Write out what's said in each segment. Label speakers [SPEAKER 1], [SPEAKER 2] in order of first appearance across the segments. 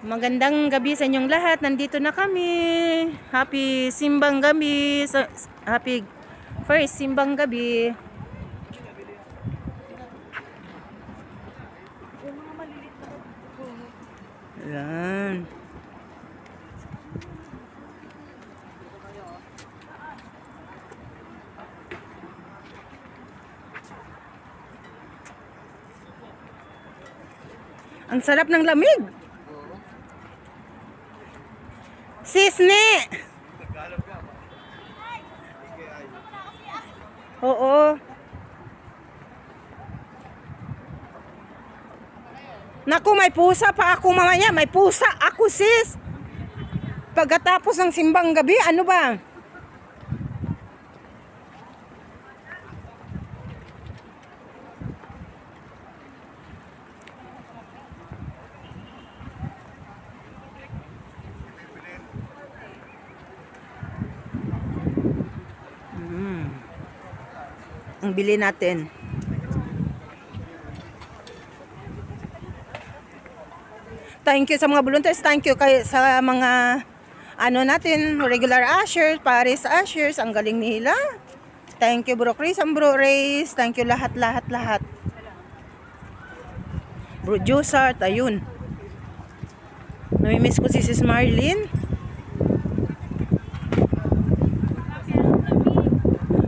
[SPEAKER 1] Magandang gabi sa inyong lahat. Nandito na kami. Happy simbang gabi. Happy first simbang gabi. Ayan. Ang sarap ng lamig. Sisne! Oo. Naku, may pusa pa ako mamaya. May pusa ako, sis. Pagkatapos ng simbang gabi, ano ba? Ang bili natin. Thank you sa mga volunteers. Thank you sa mga natin, regular ushers, Paris ushers. Ang galing nila. Thank you Bro Chris and Bro Reyes. Thank you lahat. Bro Jusart, ayun. Namimiss ko si Sis Marlene.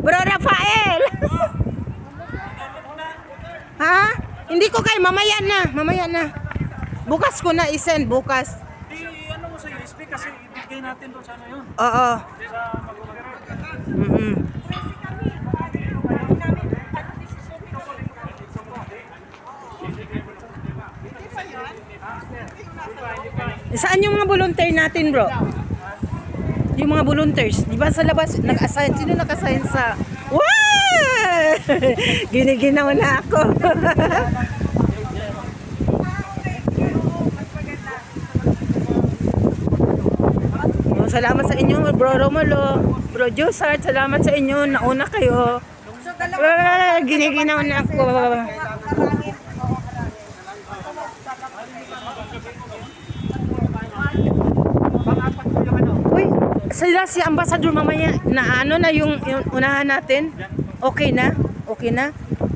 [SPEAKER 1] Bro Rafael! Ha? Hindi ko kay mamaya na. Bukas ko na i-send, bukas.
[SPEAKER 2] Ano mo sa USB kasi ibigay natin doon sana yun.
[SPEAKER 1] Oo.
[SPEAKER 2] Sa
[SPEAKER 1] Saan yung mga volunteer natin, bro? Yung mga volunteers, di ba sa labas nag-assign? Sino nag-assign sa... Wow! Giniginaw na ako. Oh, salamat sa inyo, Bro Romulo, Bro Jusart, salamat sa inyo. Nauna kayo. Giniginaw na ako. Uy, sila si Ambassador mamaya na na yung unahan natin. Okay na?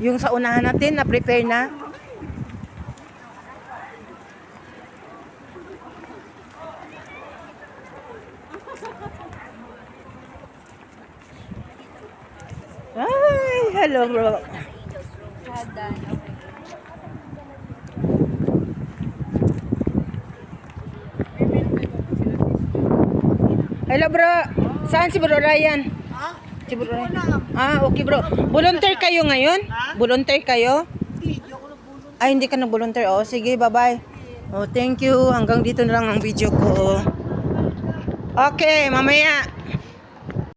[SPEAKER 1] Yung sa unahan natin na prepare na. Ay, hello bro. Hello bro. Saan si Bro Ryan?
[SPEAKER 3] Ha?
[SPEAKER 1] Si Bro Ryan. Okay bro. Volunteer kayo ngayon? Volunteer kayo?
[SPEAKER 3] Hindi ako nagbulong.
[SPEAKER 1] Ay, hindi ka nag-volunteer. Oh, sige, bye-bye. Oh, thank you. Hanggang dito na lang ang video ko. Okay, mamaya.